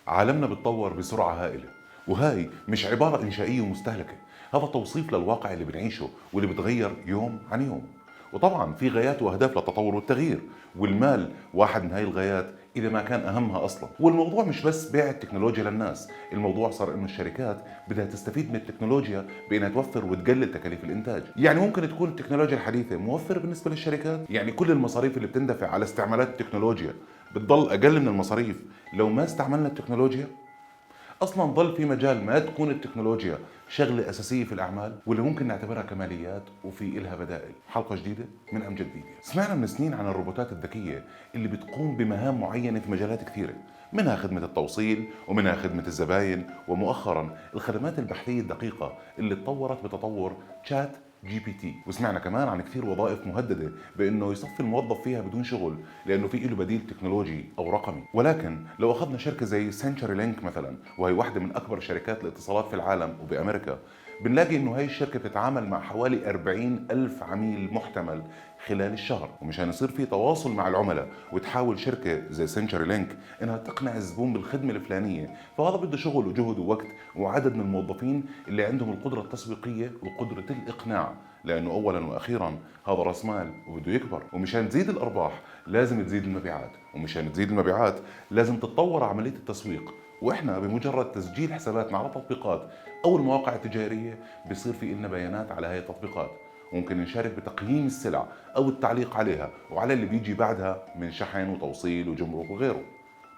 عالمنا بتطور بسرعة هائلة، وهاي مش عبارة إنشائية ومستهلكة. هذا توصيف للواقع اللي بنعيشه واللي بتغير يوم عن يوم. وطبعا في غايات وأهداف للتطور والتغيير، والمال واحد من هاي الغايات إذا ما كان أهمها أصلا. والموضوع مش بس بيع التكنولوجيا للناس، الموضوع صار إنه الشركات بدها تستفيد من التكنولوجيا بإنها توفر وتقلل تكاليف الإنتاج. يعني ممكن تكون التكنولوجيا الحديثة موفرة بالنسبة للشركات، يعني كل المصاريف اللي بتندفع على استعمالات التكنولوجيا بتضل أقل من المصاريف لو ما استعملنا التكنولوجيا. اصلا ضل في مجال ما تكون التكنولوجيا شغله اساسيه في الاعمال واللي ممكن نعتبرها كماليات وفي إلها بدائل. حلقه جديده من امجد ميديا. سمعنا من سنين عن الروبوتات الذكيه اللي بتقوم بمهام معينه في مجالات كثيره، منها خدمه التوصيل ومنها خدمه الزباين، ومؤخرا الخدمات البحثيه الدقيقه اللي تطورت بتطور شات جي بي تي. وسمعنا كمان عن كثير وظائف مهدده بانه يصفي الموظف فيها بدون شغل لانه في له بديل تكنولوجي او رقمي. ولكن لو اخذنا شركه زي سنتشري لينك مثلا، وهي واحده من اكبر شركات الاتصالات في العالم وبامريكا، بنلاقي انه هاي الشركه بتتعامل مع حوالي 40 الف عميل محتمل خلال الشهر. ومشان يصير في تواصل مع العملاء وتحاول شركه زي سنتشري لينك انها تقنع الزبون بالخدمه الفلانيه، فهذا بده شغل وجهد ووقت وعدد من الموظفين اللي عندهم القدره التسويقيه وقدره الاقناع، لانه اولا واخيرا هذا راس مال وبده يكبر. ومشان تزيد الارباح لازم تزيد المبيعات، ومشان تزيد المبيعات لازم تتطور عمليه التسويق. واحنا بمجرد تسجيل حساباتنا على تطبيقات او المواقع التجاريه بصير في لنا بيانات على هاي التطبيقات، ممكن نشارك بتقييم السلع او التعليق عليها وعلى اللي بيجي بعدها من شحن وتوصيل وجمرك وغيره.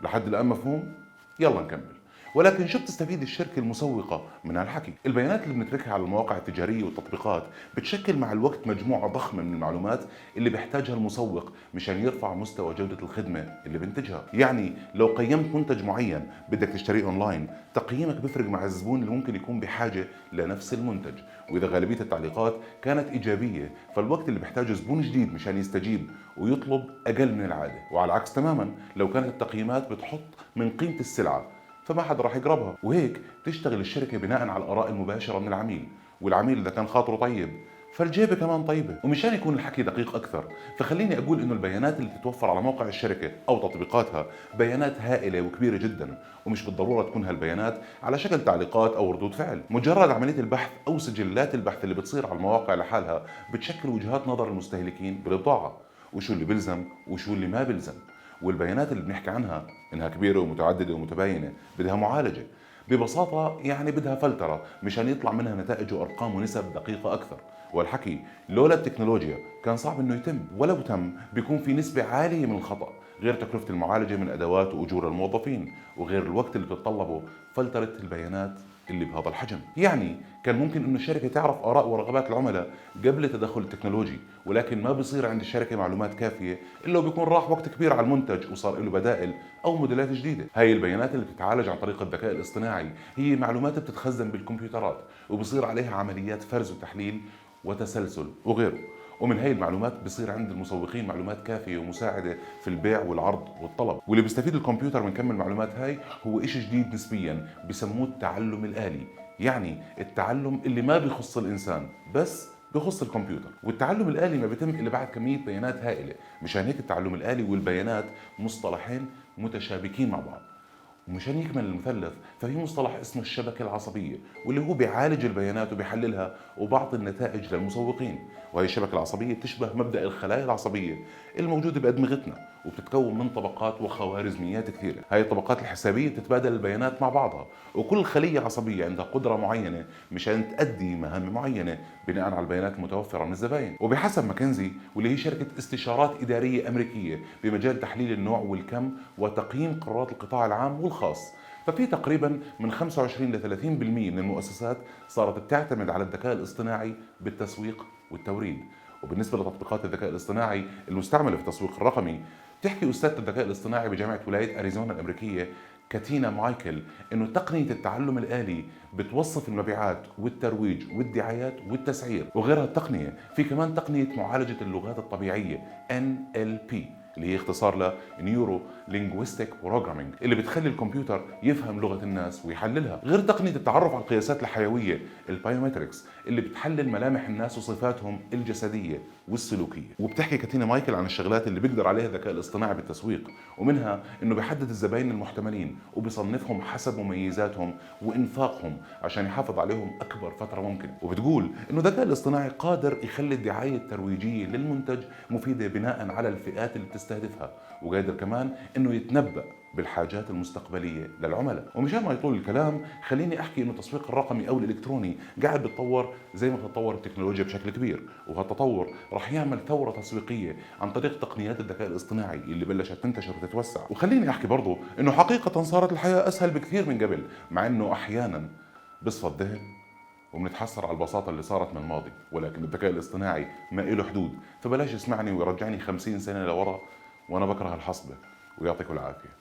لحد الان مفهوم؟ يلا نكمل. ولكن شو بتستفيد الشركة المسوقة من هالحكي؟ البيانات اللي بنتركها على المواقع التجارية والتطبيقات بتشكل مع الوقت مجموعة ضخمة من المعلومات اللي بيحتاجها المسوق مشان يرفع مستوى جودة الخدمة اللي بنتجها. يعني لو قيمت منتج معين بدك تشتريه اونلاين، تقييمك بيفرق مع الزبون اللي ممكن يكون بحاجة لنفس المنتج. واذا غالبية التعليقات كانت ايجابية، فالوقت اللي بيحتاجه زبون جديد مشان يستجيب ويطلب اقل من العادة. وعلى العكس تماما، لو كانت التقييمات بتحط من قيمة السلعة، فما حدا راح يقربها. وهيك تشتغل الشركه بناء على الاراء المباشره من العميل، والعميل اذا كان خاطره طيب فالجيبه كمان طيبه. ومشان يكون الحكي دقيق اكثر، فخليني اقول انه البيانات اللي بتتوفر على موقع الشركه او تطبيقاتها بيانات هائله وكبيره جدا، ومش بالضروره تكون هالبيانات على شكل تعليقات او ردود فعل. مجرد عمليه البحث او سجلات البحث اللي بتصير على المواقع لحالها بتشكل وجهات نظر المستهلكين بالبضاعه، وشو اللي بلزم وشو اللي ما بلزم. والبيانات اللي بنحكي عنها انها كبيره ومتعدده ومتباينه بدها معالجه. ببساطه يعني بدها فلتره مشان يطلع منها نتائج وارقام ونسب دقيقه اكثر. والحكي لولا التكنولوجيا كان صعب انه يتم، ولو تم بيكون في نسبه عاليه من الخطا، غير تكلفه المعالجه من ادوات واجور الموظفين، وغير الوقت اللي بتتطلبه فلتره البيانات اللي بهذا الحجم. يعني كان ممكن انه الشركه تعرف اراء ورغبات العملاء قبل التدخل التكنولوجي، ولكن ما بصير عند الشركه معلومات كافيه الا وبيكون راح وقت كبير على المنتج وصار له بدائل او موديلات جديده. هاي البيانات اللي بتتعالج عن طريق الذكاء الاصطناعي هي معلومات بتتخزن بالكمبيوترات وبصير عليها عمليات فرز وتحليل وتسلسل وغيره. ومن هاي المعلومات بصير عند المسوقين معلومات كافيه ومساعده في البيع والعرض والطلب. واللي بيستفيد الكمبيوتر من كم المعلومات هاي هو إشي جديد نسبيا بسموه التعلم الآلي. يعني التعلم اللي ما بيخص الإنسان بس بخص الكمبيوتر. والتعلم الآلي ما بيتم إلا بعد كمية بيانات هائلة. مشان هيك التعلم الآلي والبيانات مصطلحين متشابكين مع بعض. ومشان يكمل المثلث ففي مصطلح اسمه الشبكة العصبية، واللي هو بيعالج البيانات وبيحللها وبعطي النتائج للمسوقين. وهي الشبكة العصبية تشبه مبدأ الخلايا العصبية الموجودة بأدمغتنا، وبتتكون من طبقات وخوارزميات كثيرة. هاي الطبقات الحسابية بتتبادل البيانات مع بعضها، وكل خلية عصبية عندها قدرة معينة مشان تأدي مهام معينة بناء على البيانات المتوفرة من الزباين. وبحسب ماكنزي، واللي هي شركة استشارات إدارية أمريكية بمجال تحليل النوع والكم وتقييم قرارات القطاع العام والخاص، ففي تقريبا من 25 ل 30% من المؤسسات صارت بتعتمد على الذكاء الاصطناعي بالتسويق والتوريد. وبالنسبة لتطبيقات الذكاء الاصطناعي المستعملة في التسويق الرقمي، تحكي أستاذة الذكاء الاصطناعي بجامعة ولاية أريزونا الأمريكية كاتينا مايكل إنه تقنية التعلم الآلي بتوظف المبيعات والترويج والدعايات والتسعير. وغير هالتقنية في كمان تقنية معالجة اللغات الطبيعية NLP، اللي هي اختصار ل Neuro Linguistic Programming، اللي بتخلي الكمبيوتر يفهم لغة الناس ويحللها. غير تقنية التعرف على القياسات الحيوية البايومتريكس، اللي بتحلل ملامح الناس وصفاتهم الجسدية والسلوكيه. وبتحكي كاتينا مايكل عن الشغلات اللي بيقدر عليها الذكاء الاصطناعي بالتسويق، ومنها انه بيحدد الزباين المحتملين وبيصنفهم حسب مميزاتهم وانفاقهم عشان يحافظ عليهم اكبر فتره ممكن. وبتقول انه الذكاء الاصطناعي قادر يخلي الدعايه الترويجيه للمنتج مفيده بناء على الفئات اللي بتستهدفها، وقادر كمان انه يتنبأ بالحاجات المستقبليه للعملاء. ومشان ما يطول الكلام خليني احكي انه التسويق الرقمي او الالكتروني قاعد بيتطور زي ما بتتطور التكنولوجيا بشكل كبير، وهالتطور راح يعمل ثوره تسويقيه عن طريق تقنيات الذكاء الاصطناعي اللي بلشت تنتشر وتتوسع. وخليني احكي برضه انه حقيقه صارت الحياه اسهل بكثير من قبل، مع انه احيانا بصفى الذهن وبنتحسر على البساطة اللي صارت من الماضي، ولكن الذكاء الاصطناعي ما له حدود، فبلاش يسمعني ويرجعني 50 سنة لورا وأنا بكره الحصبة. ويعطيكم العافية.